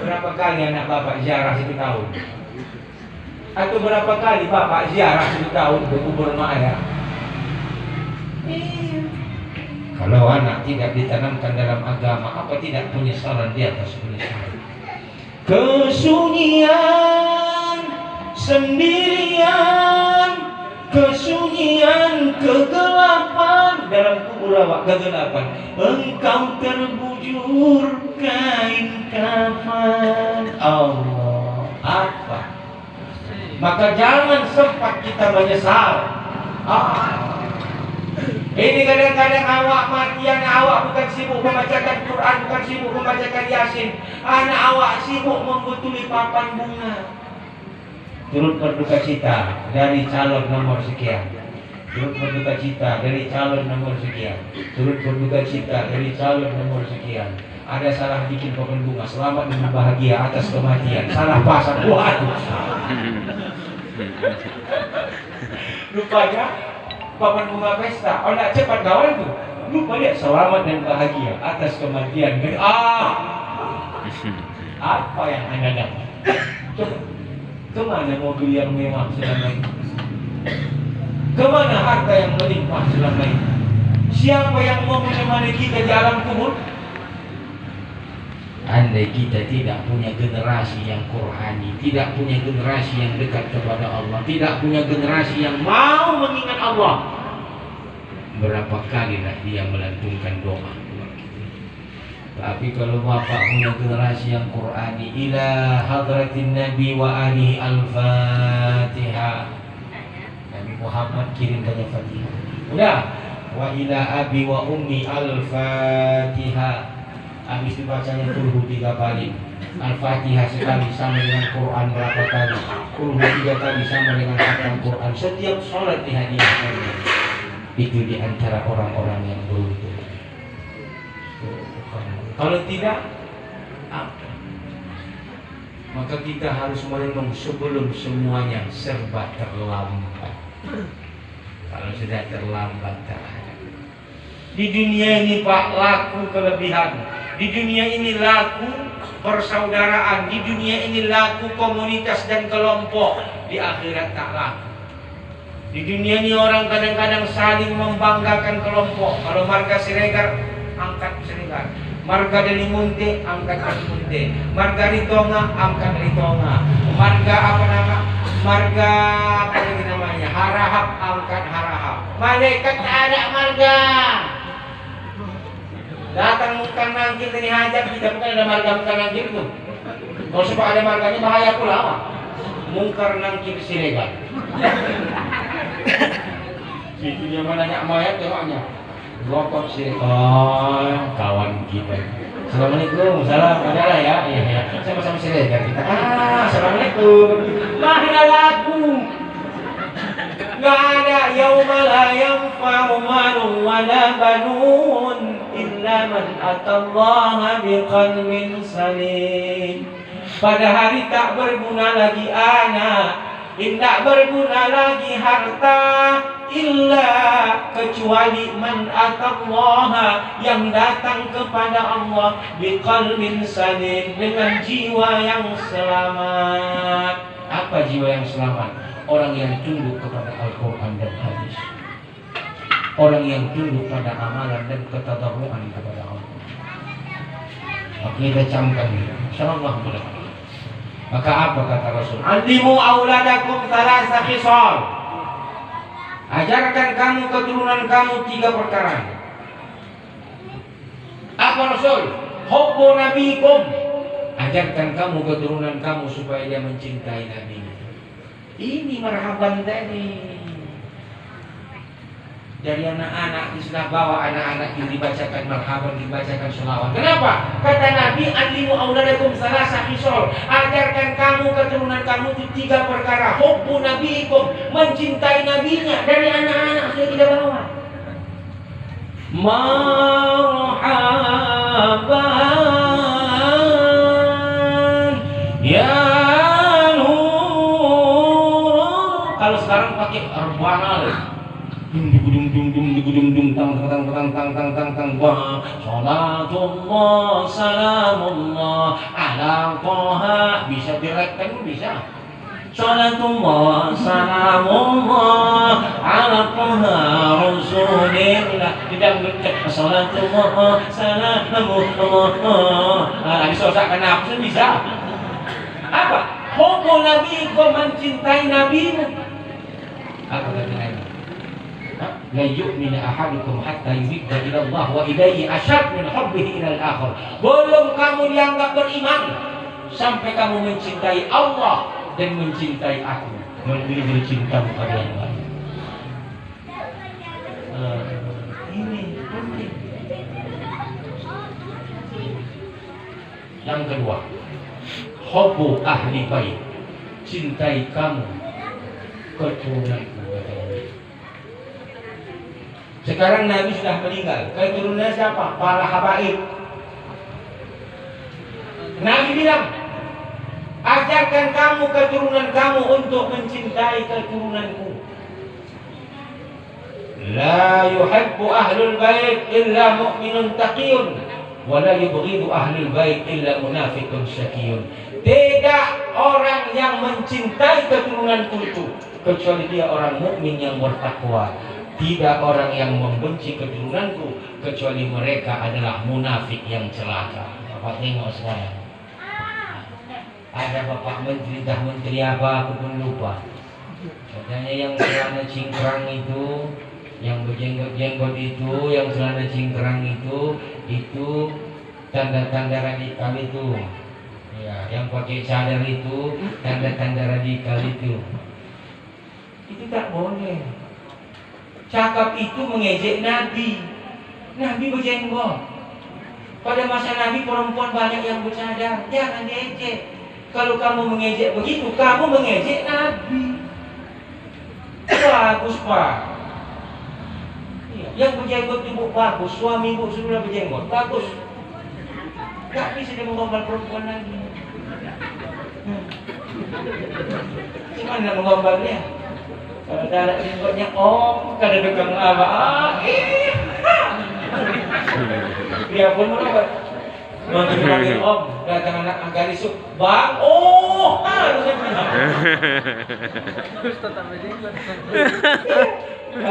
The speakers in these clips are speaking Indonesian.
berapa kali anak bapak ziarah 1 tahun? Atau berapa kali bapak ziarah 1 tahun ke kubur mak ayah? Kalau anak tidak ditanamkan dalam agama, apa tidak penyesalan di atas penyesalan? Kesunyian, sendirian, kesunyian, kegelapan dalam kubur awak, kegelapan. Engkau terbujur kain kafan. Allah, apa? Maka jangan sempat kita menyesal. Ini kadang-kadang awak matian, awak bukan sibuk membacakan Quran, bukan sibuk membacakan Yasin. Anak awak sibuk membetuli papan bunga. Turut berduka cita dari calon nomor sekian. Turut berduka cita dari calon nomor sekian. Turut berduka cita dari calon nomor sekian. Ada salah bikin papan bunga, selamat dan bahagia atas kematian. Salah pasang, waduh. Rupanya papan bunga pesta, nak cepat kawan tuh. Lupa lihat selamat dan bahagia atas kematian. Apa yang Anda dapat? Coba, kemana mobil yang mewah selama ini? Kemana harta yang melimpah selama ini? Siapa yang mau menemani kita di alam kubur? Andai kita tidak punya generasi yang Qur'ani, tidak punya generasi yang dekat kepada Allah, tidak punya generasi yang mau mengingat Allah, berapa kalilah dia melantunkan doa. Tapi kalau bapak punya generasi yang Qur'ani, ila hadratin Nabi wa alihi al-Fatihah. Nabi Muhammad kirimkannya Fatihah. Udah, wa ila abi wa ummi al-Fatihah. Habis dibacanya kulhu 3 kali, Al-Fatihah sekali sama dengan Quran berapa kali, kulhu 3 kali sama dengan khatam Quran. Setiap sholat dihadiahkan. Itu diantara orang-orang yang beruntung. Kalau tidak, apa? Maka kita harus merenung sebelum semuanya serba terlambat. Kalau sudah terlambat, tak ada. Di dunia ini Pak, laku kelebihan. Di dunia ini laku persaudaraan. Di dunia ini laku komunitas dan kelompok. Di akhirat tak laku. Di dunia ini orang kadang-kadang saling membanggakan kelompok. Kalau marga Siregar, angkat Siregar. Marga Delimunte, angkat Delimunte. Marga Ritonga, angkat Ritonga. Marga apa nama? Marga apa lagi namanya? Harahap, angkat Harahap. Malaikat tak ada marga. Datang Munkar Nakir dari hajat, kita bukan ada marga Munkar Nakir itu. Kalau sebab ada marganya bahaya pula apa? Munkar Nakir Siregar. Itu dia banyak mayat tengoknya. Lokot Siregar, kawan kita. Assalamualaikum, salam adalah ya. Iya. Sama-sama Siregar kita. Assalamualaikum. Mana laku? Gak ada yauma la yanfa'u malun wala banun illa man atallaha biqalbin salim. Pada hari tak berguna lagi anak, tidak berguna lagi harta, illa kecuali man atallaha, yang datang kepada Allah biqalbin salim, dengan jiwa yang selamat. Apa jiwa yang selamat? Orang yang tunduk kepada Al-Quran dan hadis, orang yang tunduk pada amalan dan ketadarruan kepada Allah. Maka kita camkan insyaallah mudah. Maka apa kata Rasul? Allimu auladakum thalatha khisal. Ajarkan kamu keturunan kamu 3 perkara. Apa Rasul? Hubbu nabikum. Ajarkan kamu keturunan kamu supaya dia mencintai Nabi. Ini marhaban tadi. Dari anak-anak sudah bawa anak-anak yang dibacakan marhaban, dibacakan sholawat. Kenapa? Kata Nabi, alimu auladakum thalatha khisal. Ajarkan kamu keturunan kamu 3 perkara. Hubbu nabiikum, mencintai nabinya. Dari anak-anak sudah tidak bawa. Marhaban ya. Kalau sekarang pakai arbana Salatullah salamullah ala Toha, bisa direkkan bisa. Salatullah salamullah ala Toha Rasulillah. Tidak salatullah salamullah. Disosakan nafsu bisa. Apa? Hubbu Nabi, kau mencintai Nabi. Apa kata Nabi? La yu'minu ahadukum hatta yuhibba ila Allah wa ilayhi asyad min hubbihi ila al-akhir. Belum kamu dianggap beriman sampai kamu mencintai Allah dan mencintai aku melebihi cintamu pada yang lain. Ini penting. Yang kedua, hubbu ahli bait, cintai kamu keturunanku. Sekarang Nabi sudah meninggal, keturunannya siapa? Para habaib. Nabi bilang, ajarkan kamu keturunan kamu untuk mencintai keturunanku. La yuhibbu ahlul bait illa mu'minun taqiyun, wa la yubghidu ahlul bait illa munafiqun syakiyun. Tidak orang yang mencintai keturunanku itu kecuali dia orang mukmin yang bertakwa. Tidak orang yang membenci keturunanku kecuali mereka adalah munafik yang celaka. Bapak tengok sekarang. Ada bapak menteri, dah menteri apa aku pun lupa. Katanya yang celana cingkrang itu, yang berjenggot-jenggot itu, yang celana cingkrang itu tanda-tanda radikal itu. Ya, yang pakai cadar itu tanda-tanda radikal itu. Itu tak boleh. Cakap itu mengejek Nabi. Nabi berjenggot. Pada masa Nabi perempuan banyak yang bercadar. Jangan diejek. Kalau kamu mengejek begitu, kamu mengejek Nabi. Bagus Pak. Yang berjenggot itu bagus. Suami ibu sudah berjenggot, bagus. Tak bisa dia menggombal perempuan lagi. Cuman nak menggombalnya. Kalau ada jenggotnya om, kada dekang abah, dia pun merobat. Manggil om, datang anak agarisuk, bang, oh, kalau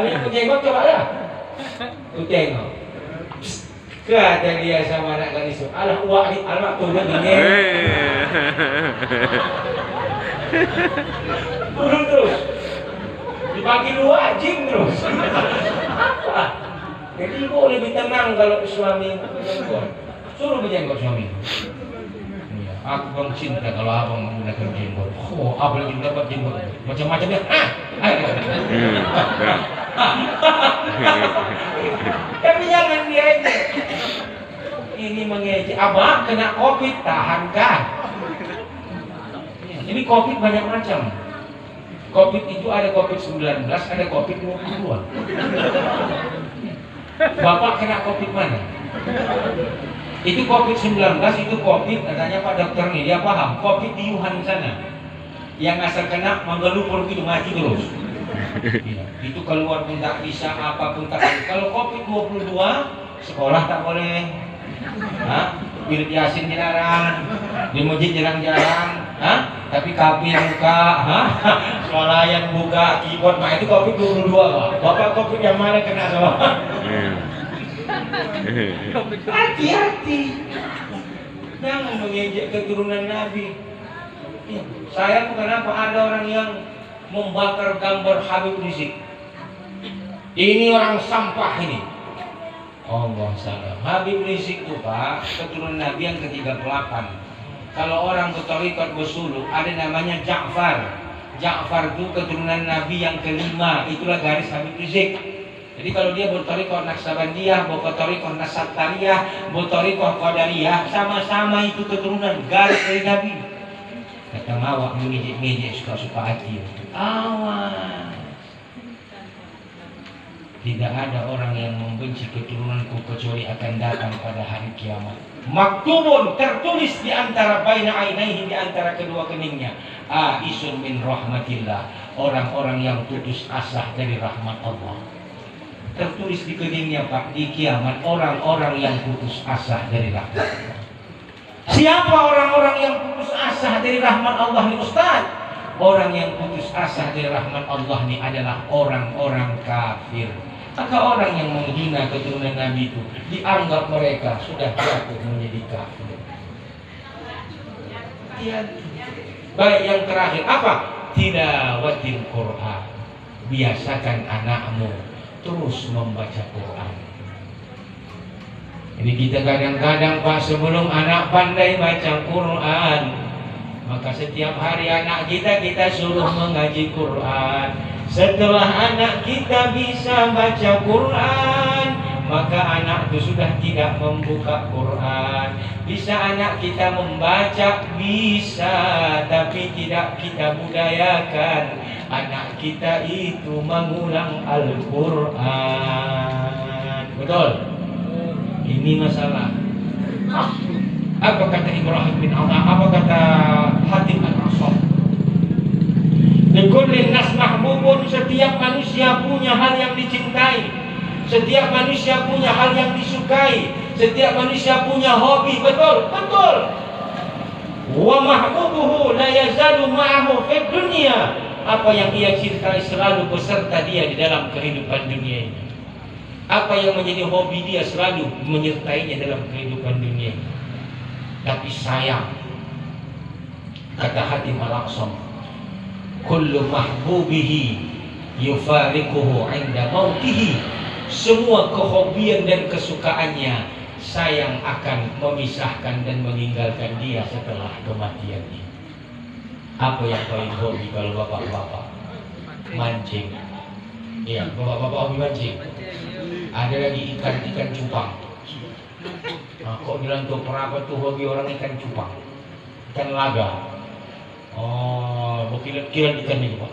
yang jenggot coba lah, tu tengok. Kata dia sama anak agarisuk, alah uak ni, alah tu begini. Turun terus. Dibagi dua jing terus. Apa? Jadi ibu lebih tenang kalau suami berjenggot. Suruh berjenggot suami. Ya, aku bang cinta kalau abang menggunakan jenggot. Oh, apalagi dapat jenggot macam-macamnya. Tapi jangan diejek. Ini mengejek. Abang kena COVID, tahankan. Ini COVID banyak macam. COVID itu ada COVID-19, ada COVID-22. Bapak kena COVID mana? Itu COVID-19, itu COVID, katanya Pak Dokter nih, dia paham. COVID di Wuhan sana. Yang asal kena menggelupur gitu, mati terus. Itu keluar pun tak bisa, apapun tak bisa. Kalau COVID-22, sekolah tak boleh. Wirid Yasin dilarang, di masjid jarang-jarang. Tapi kafe yang buka, swalayan buka, keyboard, itu COVID-22 Pak. Bapak COVID yang mana kena semua? Hati-hati. Jangan mengejek keturunan Nabi. Saya kenapa ada orang yang membakar gambar Habib Rizik. Ini orang sampah ini. Allah salam. Habib Rizik itu Pak, keturunan Nabi yang ke-38. Kalau orang bertorikot bersuluk, ada namanya Ja'far. Ja'far itu keturunan Nabi yang kelima. Itulah garis Habib Rizik. Jadi kalau dia bertorikot Naksabandiyah, bertorikot Nasabtariyah, bertorikot Qadariyah, sama-sama itu keturunan garis dari Nabi. Kata awak mengejek-ngejek suka-suka hati. Awas. Tidak ada orang yang membenci keturunanku kecuali akan datang pada hari kiamat. Maktubun, tertulis di antara baina ainaihi, di antara kedua keningnya, aisun min rahmatillah, orang-orang yang putus asa dari rahmat Allah. tertulis di keningnya Pak, di kiamat orang-orang yang putus asa dari rahmat. Siapa orang-orang yang putus asa dari rahmat Allah nih Ustaz? Orang yang putus asa dari rahmat Allah ini adalah orang-orang kafir. Maka orang yang menghina keturunan Nabi itu dianggap mereka sudah jatuh menjadi kafir. Baik, yang terakhir apa? Tilawatil Quran. Biasakan anakmu terus membaca Quran. Ini kita kadang-kadang Pak, sebelum anak pandai baca Quran, maka setiap hari anak kita suruh mengaji Quran. Setelah anak kita bisa baca Quran, maka anak itu sudah tidak membuka Quran. Bisa anak kita membaca, bisa, tapi tidak kita budayakan anak kita itu mengulang Al-Quran. Betul? Ini masalah. Apa kata Ibrahim bin Adham? Apa kata Hatim Al-Asam? Likulli nas mahbubun, setiap manusia punya hal yang dicintai, setiap manusia punya hal yang disukai, setiap manusia punya hobi. Betul, betul. Wa mahbubuhu la yazalu ma'ahu fid dunya. Apa yang ia cintai selalu beserta dia di dalam kehidupan dunia ini. Apa yang menjadi hobi dia selalu menyertainya dalam kehidupan dunia ini. Tapi sayang, kata Hatim Al-Aqsam, kullu mahbubihi yufariquhu 'inda mautihi. Semua kehobian dan kesukaannya sayang akan memisahkan dan meninggalkan dia setelah kematiannya. Apa yang paling hobi kalau bapak-bapak? Mancing. Iya, bapak-bapak hobi mancing. Ada lagi ikan cupang. Nah, kok bilang tuh perapat tuh hobi orang ikan cupang, ikan laga. Oh, bukilan ikan ini Pak.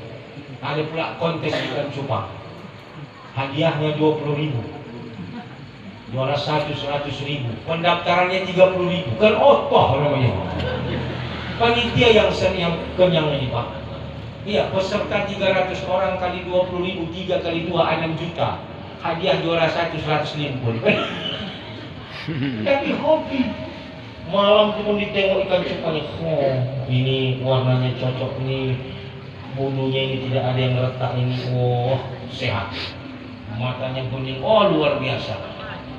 Ada pula kontes ikan cupang. Hadiahnya 20.000. Juara 100.000. Pendaftarannya 30.000. Kan otoh namanya. Panitia yang kenyang ini Pak. Iya, peserta 300 orang kali 20.000, 3 kali 2 6 juta. Hadiah juara 150. Tapi hobi. Malam pun ditengok ikan cupang. Oh, ini warnanya cocok nih. Bulunya ini tidak ada yang retak ini. Oh, sehat. Matanya kuning. Oh, luar biasa.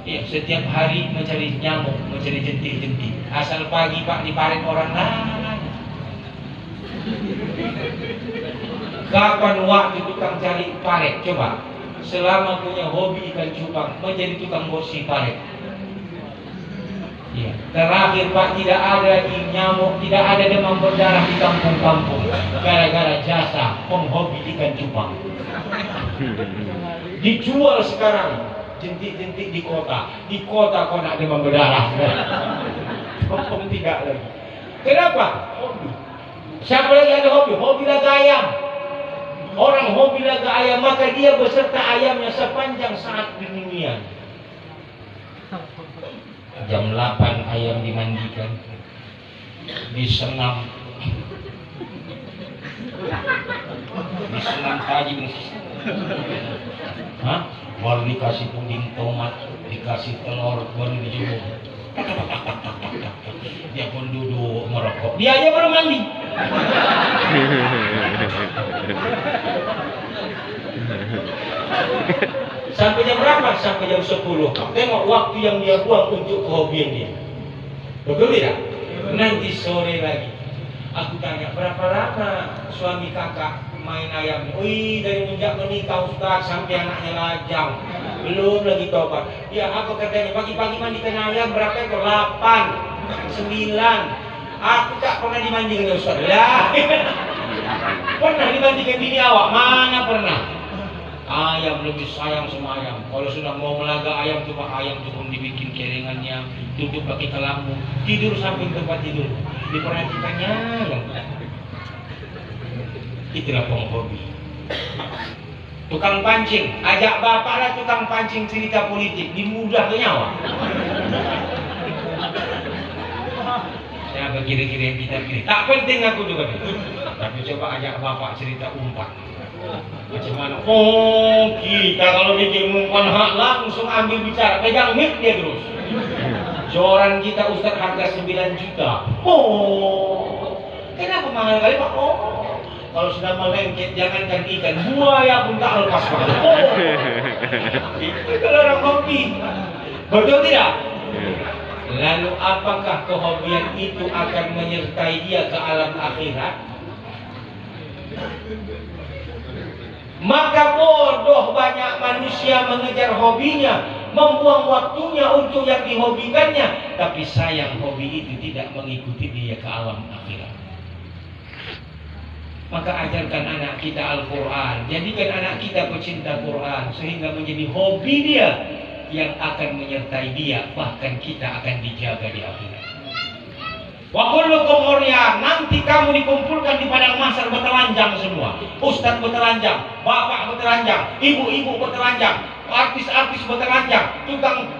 Ya, setiap hari mencari nyamuk, mencari jentik-jentik. Asal pagi Pak diparit orang lain. Kapan waktu tukang cari paret? Coba. Selama punya hobi ikan cupang, menjadi tukang bersih paret. Ya. Terakhir Pak, tidak ada lagi nyamuk, tidak ada demam berdarah di kampung-kampung gara-gara jasa penghobi ikan cupang. Dijual sekarang jentik-jentik di kota. Di kota kok nak demam berdarah. Kampung tidak lagi. Kenapa? Hobi. Siapa lagi ada hobi? Hobi laga ayam. Orang hobi laga ayam, maka dia beserta ayamnya sepanjang saat dingin. Jam 8 ayam dimandikan, disenam tajam. Hah? Baru dikasih puding tomat, dikasih telur, baru dijemur. Dia pun duduk merokok. Dia aja baru mandi. Sampai jam berapa? Sampai jam 10. Tengok waktu yang dia buang untuk kehobian dia. Betul tidak? Nanti sore lagi aku tanya, berapa lama suami kakak main ayam? Wih, dari menjak menikah Ustaz sampai anaknya lajang, belum lagi tobat. Ya, apa katanya? Pagi-pagi mandikan ayam berapa ekor? 8, 9. Aku tak pernah dimandikan Ustaz. Lah, pernah dimandikan bini awak? Mana pernah? Ayam lebih sayang sama ayam. Kalau sudah mau melaga ayam, coba ayam itu dibikin kerengannya, tutup pakai kelamu, tidur samping tempat tidur, diperhatikannya. Itulah penghobi. Tukang pancing, ajak bapak lah tukang pancing cerita politik, dimudah ke nyawa. Siapa kira-kira yang kita pilih? Tak penting aku juga. Tapi coba ajak bapak cerita umpat. Macam mana? Oh, kita kalau bikin umpan hak langsung ambil bicara, pegang mic dia terus. Joran kita Ustaz harga 9 juta. Oh, kenapa mahal kali Pak? Oh, kalau sudah melengket jangankan ikan, buaya pun tak lepas Pak. Oh, itu kalau orang hobi. Betul tidak? Lalu apakah kehobian itu akan menyertai dia ke alam akhirat? Maka bodoh banyak manusia mengejar hobinya, membuang waktunya untuk yang dihobikannya, tapi sayang hobi itu tidak mengikuti dia ke alam akhirat. Maka ajarkan anak kita Al-Quran, jadikan anak kita pecinta Quran, sehingga menjadi hobi dia yang akan menyertai dia, bahkan kita akan dijaga di akhirat. Wa kullukum uryan, nanti kamu dikumpulkan di padang mahsyar bertelanjang semua. Ustaz bertelanjang, bapak bertelanjang, ibu-ibu bertelanjang, artis-artis bertelanjang, tukang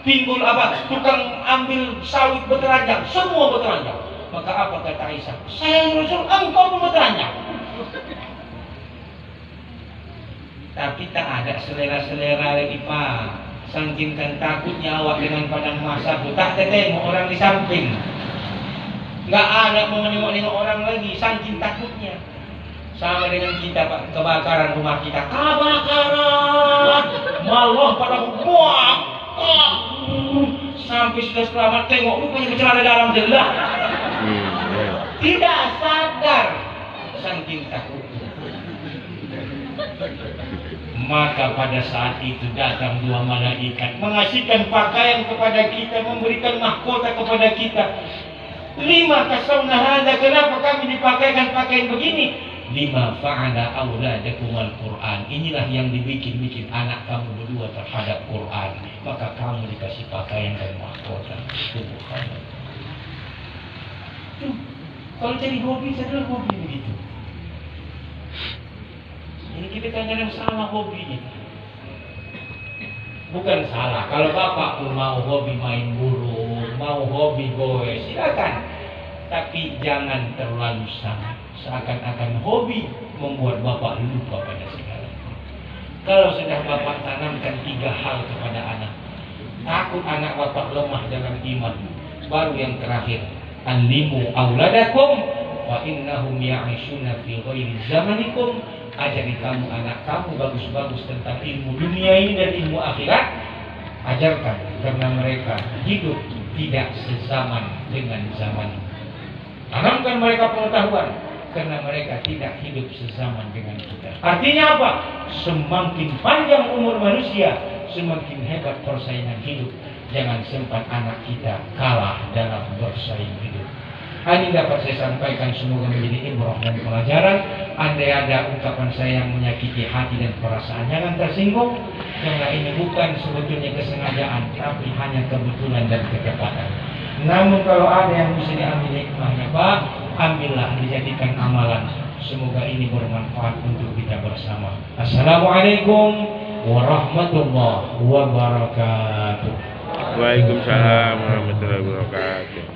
pinggul tukang ambil sawit bertelanjang, semua bertelanjang. Maka apa kata Aisyah? Saya Rasul, engkau pun bertelanjang. Tapi tak ada selera-selera lagi Pak. Saking kan takutnya awak dengan padang mahsyar, tak tengok orang di samping. Nggak ada mau nengok-nengok orang lagi, saking takutnya. Sama dengan kita Pak, kebakaran rumah kita, kebakaran, malah pada buang, sampai sudah selamat tengok rupanya bercelana dalam jelas. Tidak sadar, saking takutnya. Maka pada saat itu datang dua malaikat mengasihkan pakaian kepada kita, memberikan mahkota kepada kita. Lima kasawna hadza, kenapa kami dipakaikan pakaian begini? Lima fa'ala auladakum al-Quran. Inilah yang dibikin anak kamu berdua terhadap Quran. Maka kamu dikasih pakaian dan mahkota. Subhanallah. Kalau jadi hobi, saya hobi begitu. Ini kita kadang-kadang salah hobi. Bukan salah. Kalau bapak pun mau hobi main burung, mau hobi goes, silakan. Tapi jangan terlalu sama. Seakan-akan hobi membuat bapak lupa pada segala. Kalau sudah bapak tanamkan 3 hal kepada anak, takut anak bapak lemah dalam iman. Baru yang terakhir, alimu auladakum wa innahum ya'ishuna fi ghairi zamanikum. Ajari kamu anak kamu bagus-bagus tentang ilmu dunia ini dan ilmu akhirat. Ajarkan, karena mereka hidup tidak sezaman dengan zaman. Tanamkan mereka pengetahuan, karena mereka tidak hidup sezaman dengan kita. Artinya apa? Semakin panjang umur manusia, semakin hebat persaingan hidup. Jangan sempat anak kita kalah dalam bersaing hidup. Ini dapat saya sampaikan, semoga menjadi ibrah dan pelajaran. Andai ada ucapan saya yang menyakiti hati dan perasaan, jangan tersinggung, karena ini bukan sebetulnya kesengajaan, tapi hanya kebetulan dan ketepatan. Namun kalau ada yang bisa diambil hikmahnya Pak, ambillah, dijadikan amalan. Semoga ini bermanfaat untuk kita bersama. Assalamualaikum warahmatullahi wabarakatuh. Waalaikumsalam warahmatullahi wabarakatuh.